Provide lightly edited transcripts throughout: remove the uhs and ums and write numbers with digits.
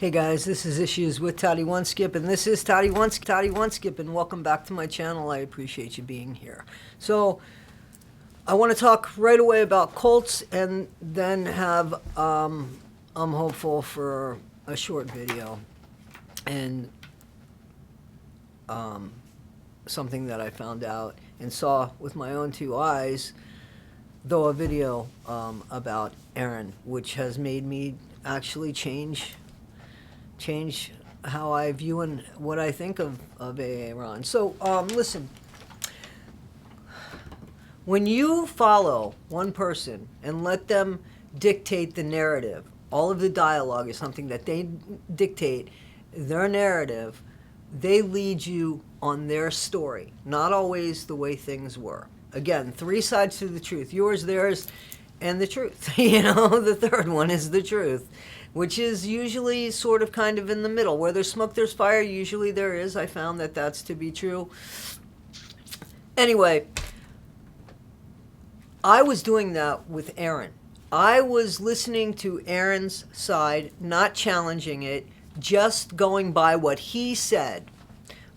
Hey guys, this is Issues with Toddy One Skip, and this is Toddy One Skip, and welcome back to my channel. I appreciate you being here. So, I want to talk right away about cults, and then have, I'm hopeful for a short video, and something that I found out and saw with my own two eyes, though a video about A-aron, which has made me actually change how I view and what I think of A-aron. So, listen. When you follow one person and let them dictate the narrative, all of the dialogue is something that they dictate, their narrative, they lead you on their story, not always the way things were. Again, three sides to the truth: yours, theirs, and the truth. You know, the third one is the truth, which is usually sort of kind of in the middle. Where there's smoke, there's fire. Usually there is. I found that that's to be true. Anyway, I was doing that with A-aron. I was listening to A-aron's side, not challenging it, just going by what he said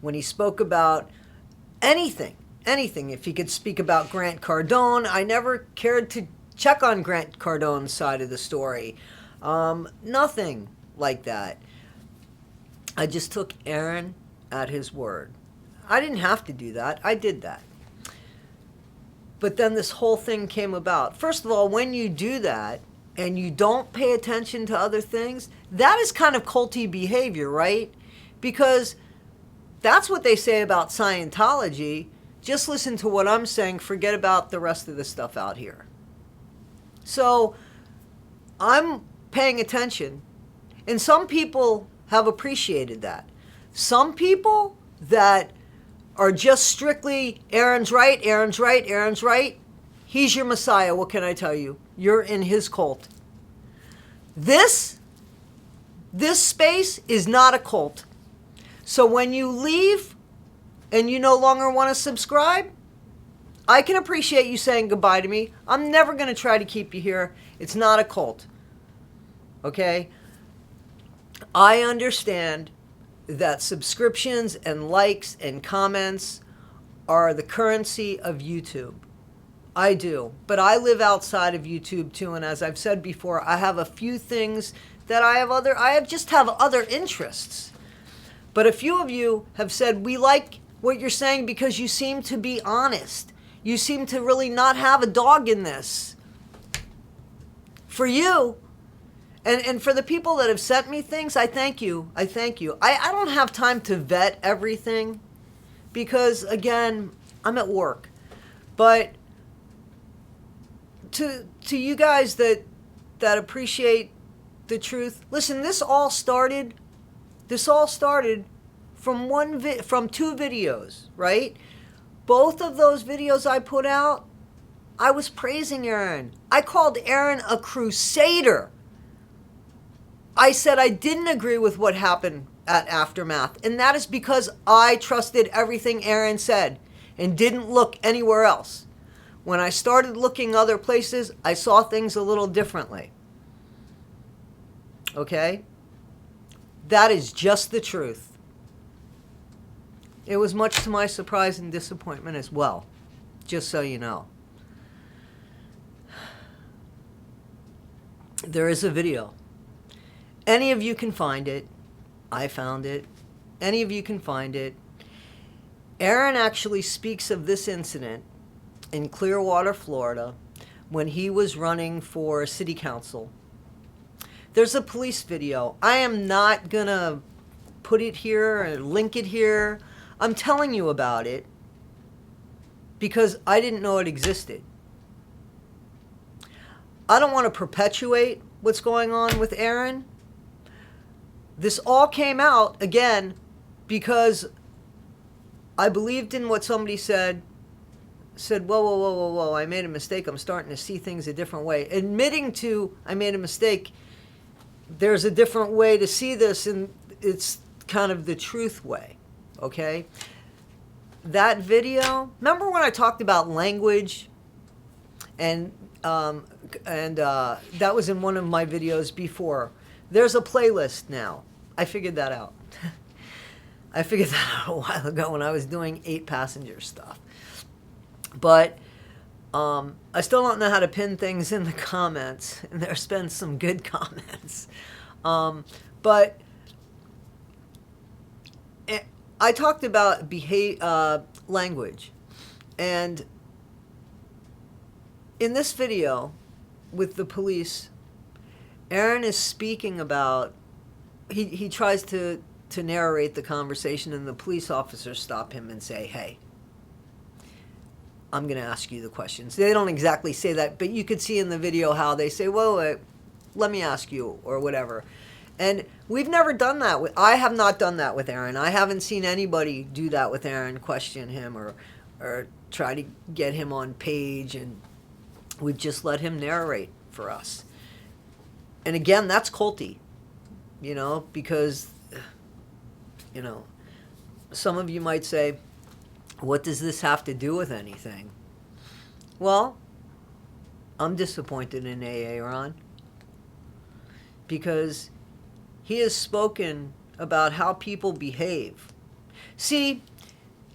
when he spoke about anything. If he could speak about Grant Cardone, I never cared to check on Grant Cardone's side of the story. Nothing like that. I just took A-aron at his word. I didn't have to do that. I did that. But then this whole thing came about. First of all, when you do that and you don't pay attention to other things, that is kind of culty behavior, right? Because that's what they say about Scientology. Just listen to what I'm saying. Forget about the rest of the stuff out here. So I'm paying attention. And some people have appreciated that. Some people that are just strictly A-aron's right, A-aron's right, A-aron's right. He's your Messiah. What can I tell you? You're in his cult. This space is not a cult. So when you leave and you no longer want to subscribe, I can appreciate you saying goodbye to me. I'm never going to try to keep you here. It's not a cult. Okay? I understand that subscriptions and likes and comments are the currency of YouTube. I do. But I live outside of YouTube too, and as I've said before, I have a few things that I just have other interests. But a few of you have said, we like what you're saying because you seem to be honest. You seem to really not have a dog in this. For you, and for the people that have sent me things, I thank you. I thank you. I don't have time to vet everything because, again, I'm at work. But to you guys that appreciate the truth, listen, this all started from two videos, right? Both of those videos I put out, I was praising A-aron. I called A-aron a crusader. I said I didn't agree with what happened at Aftermath, and that is because I trusted everything A-aron said and didn't look anywhere else. When I started looking other places, I saw things a little differently. Okay? That is just the truth. It was much to my surprise and disappointment as well, just so you know. There is a video. Any of you can find it. I found it. Any of you can find it. A-aron actually speaks of this incident in Clearwater, Florida, when he was running for city council. There's a police video. I am not going to put it here or link it here. I'm telling you about it because I didn't know it existed. I don't want to perpetuate what's going on with A-aron. This all came out, again, because I believed in what somebody said, whoa, I made a mistake. I'm starting to see things a different way. Admitting to I made a mistake, there's a different way to see this, and it's kind of the truth way, okay? That video, remember when I talked about language and that was in one of my videos before. There's a playlist now I figured that out. I figured that out a while ago when I was doing 8-passenger stuff. But I still don't know how to pin things in the comments, and there's been some good comments. But I talked about language, and in this video with the police, Aaron is speaking about, he tries to narrate the conversation, and the police officers stop him and say, hey, I'm going to ask you the questions. They don't exactly say that, but you could see in the video how they say, well, let me ask you, or whatever. And we've never done that. I have not done that with Aaron. I haven't seen anybody do that with Aaron, question him or try to get him on page, and we've just let him narrate for us. And again, that's culty, because, some of you might say, what does this have to do with anything? Well, I'm disappointed in A-aron, because he has spoken about how people behave. See,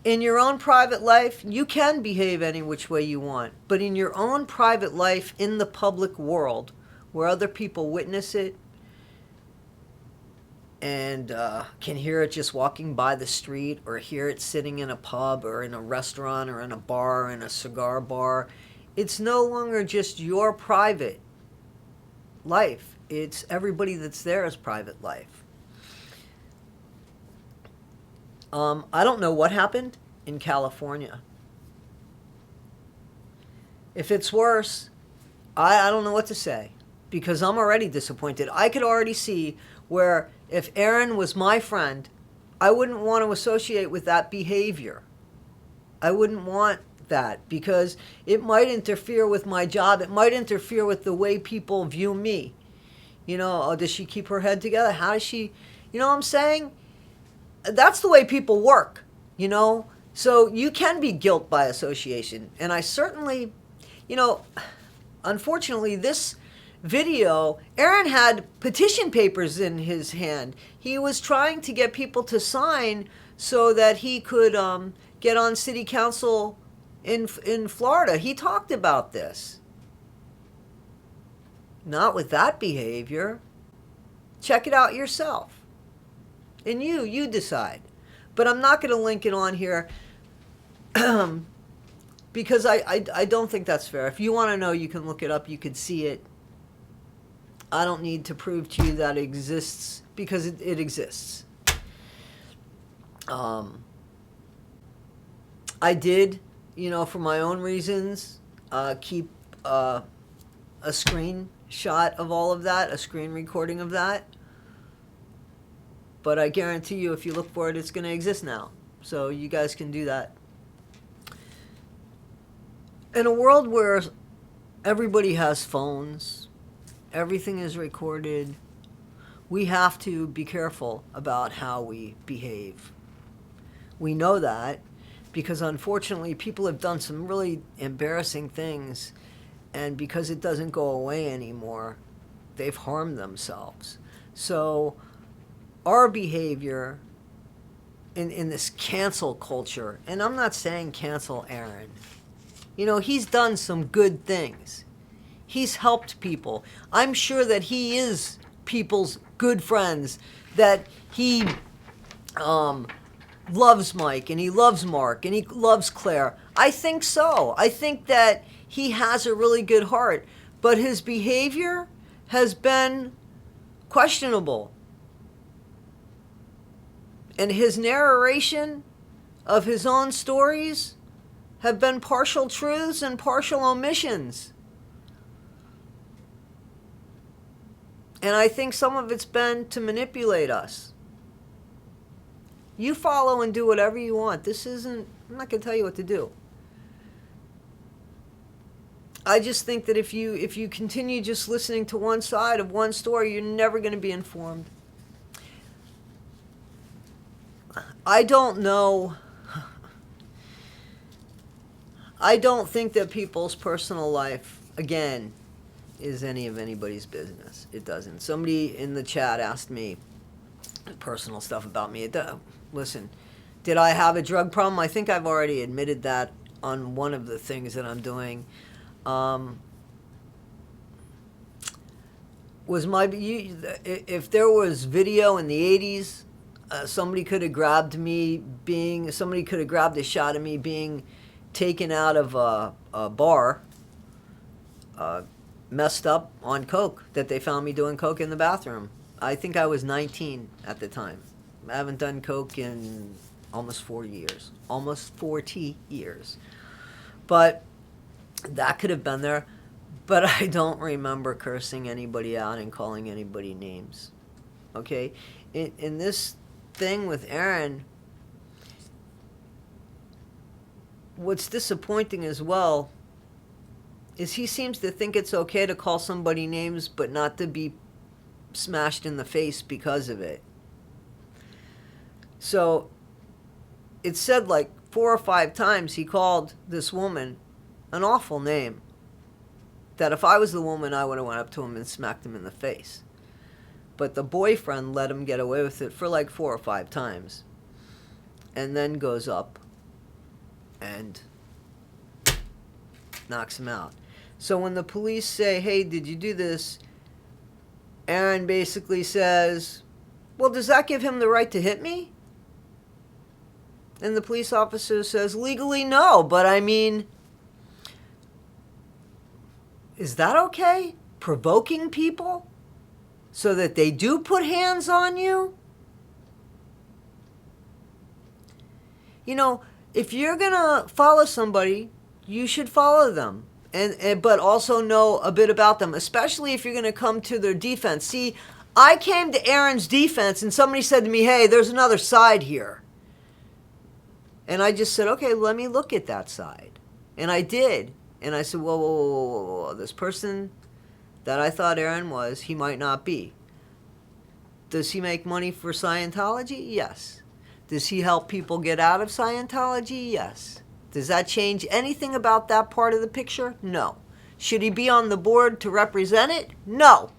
in your own private life, you can behave any which way you want. But in your own private life, in the public world, where other people witness it and can hear it just walking by the street, or hear it sitting in a pub or in a restaurant or in a bar or in a cigar bar, it's no longer just your private life. It's everybody that's there's private life. I don't know what happened in California. If it's worse, I don't know what to say, because I'm already disappointed. I could already see where if Aaron was my friend, I wouldn't want to associate with that behavior. I wouldn't want that, because it might interfere with my job. It might interfere with the way people view me. Does she keep her head together? How does she, what I'm saying? That's the way people work, So you can be guilt by association. And I certainly, unfortunately, this video, Aaron had petition papers in his hand. He was trying to get people to sign so that he could get on city council in Florida. He talked about this. Not with that behavior. Check it out yourself. And you decide. But I'm not going to link it on here because I don't think that's fair. If you want to know, you can look it up. You can see it. I don't need to prove to you that it exists, because it exists. I did, for my own reasons, keep a screenshot of all of that, a screen recording of that. But I guarantee you, if you look for it, it's going to exist now. So you guys can do that. In a world where everybody has phones, everything is recorded, we have to be careful about how we behave. We know that because, unfortunately, people have done some really embarrassing things, and because it doesn't go away anymore, they've harmed themselves. So our behavior in this cancel culture, and I'm not saying cancel Aaron. He's done some good things. He's helped people. I'm sure that he is people's good friends, that he loves Mike, and he loves Mark, and he loves Claire. I think so. I think that he has a really good heart, but his behavior has been questionable. And his narration of his own stories have been partial truths and partial omissions. And I think some of it's been to manipulate us. You follow and do whatever you want. I'm not going to tell you what to do. I just think that if you continue just listening to one side of one story, you're never going to be informed. I don't know. I don't think that people's personal life, again, is any of anybody's business. It doesn't. Somebody in the chat asked me, personal stuff about me. Listen, did I have a drug problem? I think I've already admitted that on one of the things that I'm doing. If there was video in the 80s, somebody could have grabbed a shot of me being taken out of a bar, messed up on coke, that they found me doing coke in the bathroom. I think I was 19 at the time. I haven't done coke in almost 40 years. Almost 40 years. But that could have been there. But I don't remember cursing anybody out and calling anybody names. Okay? In this thing with Aaron, what's disappointing as well is he seems to think it's okay to call somebody names but not to be smashed in the face because of it. So it said like 4 or 5 times he called this woman an awful name, that if I was the woman, I would have went up to him and smacked him in the face. But the boyfriend let him get away with it for like 4 or 5 times, and then goes up and knocks him out. So when the police say, hey, did you do this? Aaron basically says, well, does that give him the right to hit me? And the police officer says, legally, no, but I mean, is that okay? Provoking people so that they do put hands on you? You know, if you're going to follow somebody, you should follow them. But also know a bit about them, especially if you're going to come to their defense. See, I came to Aaron's defense and somebody said to me, hey, there's another side here. And I just said, okay, let me look at that side. And I did. And I said, whoa. This person that I thought Aaron was, he might not be. Does he make money for Scientology? Yes. Does he help people get out of Scientology? Yes. Does that change anything about that part of the picture? No. Should he be on the board to represent it? No.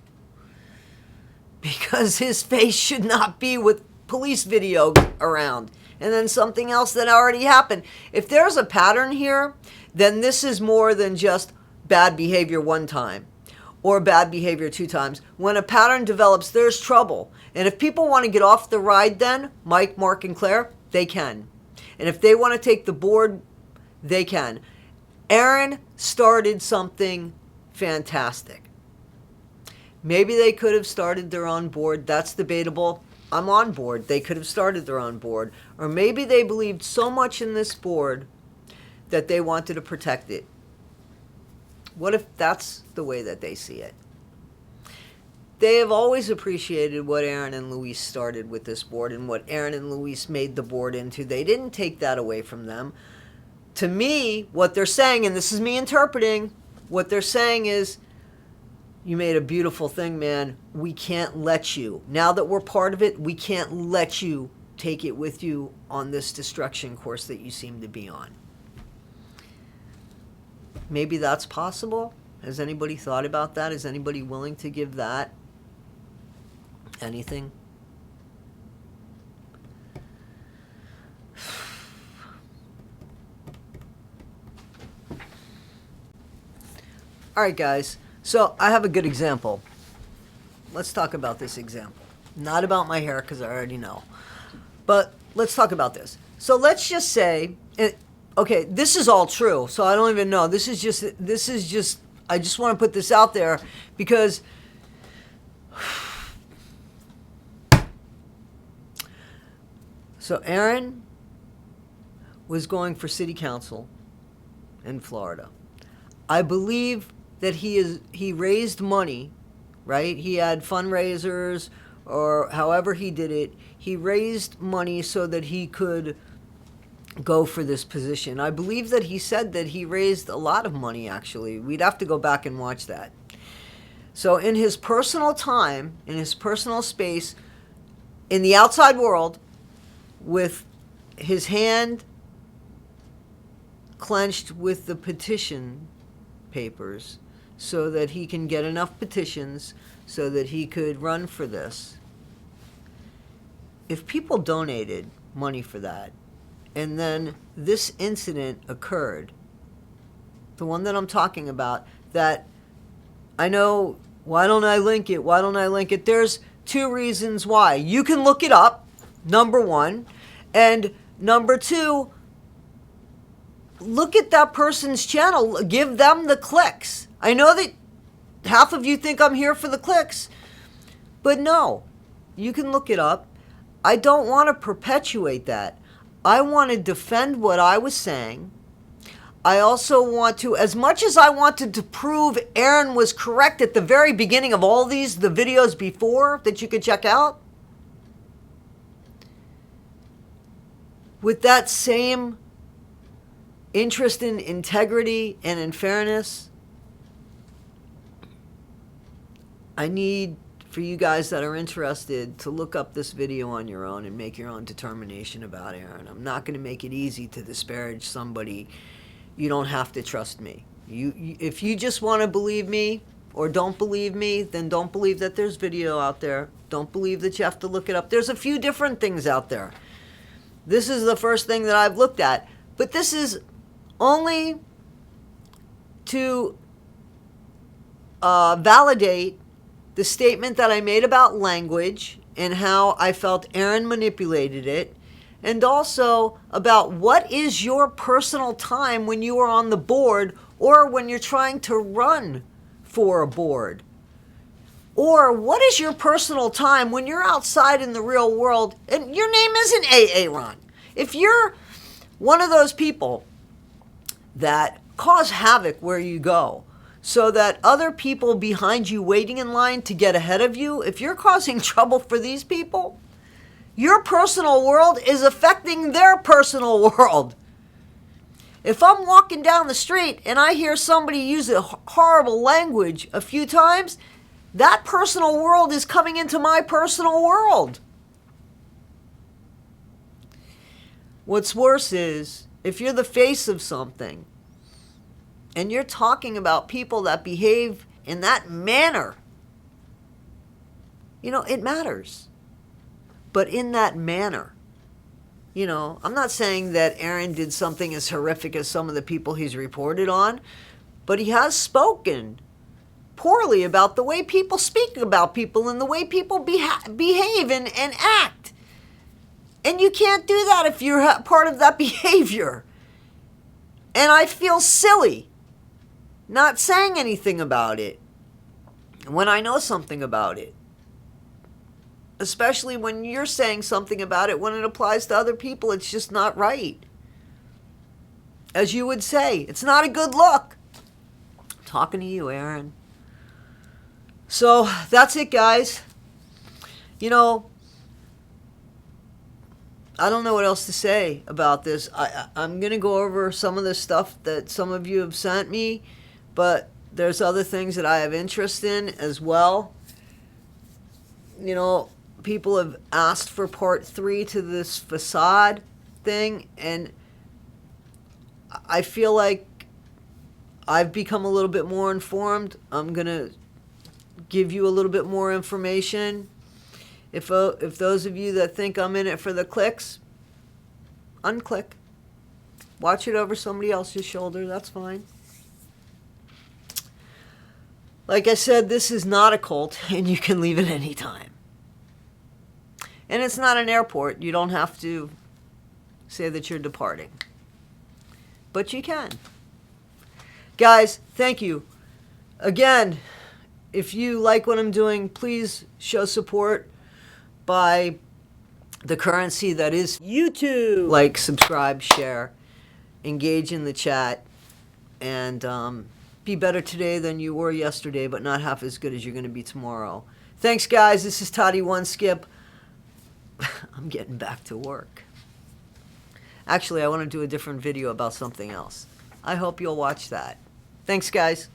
Because his face should not be with police video around. And then something else that already happened. If there's a pattern here, then this is more than just bad behavior one time or bad behavior 2 times. When a pattern develops, there's trouble. And if people want to get off the ride then, Mike, Mark, and Claire, they can. And if they want to take the board, they can. Aaron started something fantastic. Maybe they could have started their own board. That's debatable. I'm on board. They could have started their own board. Or maybe they believed so much in this board that they wanted to protect it. What if that's the way that they see it? They have always appreciated what Aaron and Luis started with this board and what Aaron and Luis made the board into. They didn't take that away from them. To me, what they're saying, and this is me interpreting, what they're saying is, you made a beautiful thing, man. We can't let you. Now that we're part of it, we can't let you take it with you on this destruction course that you seem to be on. Maybe that's possible. Has anybody thought about that? Is anybody willing to give that anything? All right, guys. So I have a good example. Let's talk about this example. Not about my hair, because I already know. But let's talk about this. So let's just say, okay, this is all true, so I don't even know. This is just, I just want to put this out there because so Aaron was going for city council in Florida. I believe that he raised money, right? He had fundraisers or however he did it. He raised money so that he could go for this position. I believe that he said that he raised a lot of money, actually. We'd have to go back and watch that. So in his personal time, in his personal space, in the outside world, with his hand clenched with the petition papers so that he can get enough petitions so that he can run for this, if people donated money for that, and then this incident occurred, the one that I'm talking about, that I know, why don't I link it? Why don't I link it? There's two reasons why. You can look it up, number one. And number two, look at that person's channel. Give them the clicks. I know that half of you think I'm here for the clicks, but no, you can look it up. I don't want to perpetuate that. I want to defend what I was saying. I also want to, as much as I wanted to prove Aaron was correct at the very beginning of all these, the videos before that you could check out, with that same interest in integrity and in fairness, I need for you guys that are interested to look up this video on your own and make your own determination about Aaron. I'm not going to make it easy to disparage somebody. You don't have to trust me. If you just want to believe me or don't believe me, then don't believe that there's video out there. Don't believe that you have to look it up. There's a few different things out there. This is the first thing that I've looked at. But this is only to validate the statement that I made about language and how I felt Aaron manipulated it, and also about what is your personal time when you are on the board or when you're trying to run for a board. Or what is your personal time when you're outside in the real world and your name isn't A-aron? If you're one of those people that cause havoc where you go, so that other people behind you waiting in line to get ahead of you, if you're causing trouble for these people, your personal world is affecting their personal world. If I'm walking down the street and I hear somebody use a horrible language a few times, that personal world is coming into my personal world. What's worse is, if you're the face of something and you're talking about people that behave in that manner, you know, it matters. But in that manner, you know, I'm not saying that Aaron did something as horrific as some of the people he's reported on, but he has spoken poorly about the way people speak about people and the way people behave and act. And you can't do that if you're part of that behavior. And I feel silly not saying anything about it when I know something about it. Especially when you're saying something about it when it applies to other people, it's just not right. As you would say, it's not a good look. I'm talking to you, Aaron. So that's it, guys. You know, I don't know what else to say about this. I'm going to go over some of the stuff that some of you have sent me, but there's other things that I have interest in as well. You know, people have asked for part 3 to this facade thing, and I feel like I've become a little bit more informed. I'm going to give you a little bit more information. If those of you that think I'm in it for the clicks, unclick. Watch it over somebody else's shoulder. That's fine. Like I said, this is not a cult, and you can leave at any time. And it's not an airport. You don't have to say that you're departing. But you can. Guys, thank you. Again, if you like what I'm doing, please show support by the currency that is YouTube. Like, subscribe, share, engage in the chat, and be better today than you were yesterday, but not half as good as you're going to be tomorrow. Thanks, guys. This is Toddy One Skip. I'm getting back to work. Actually, I want to do a different video about something else. I hope you'll watch that. Thanks, guys.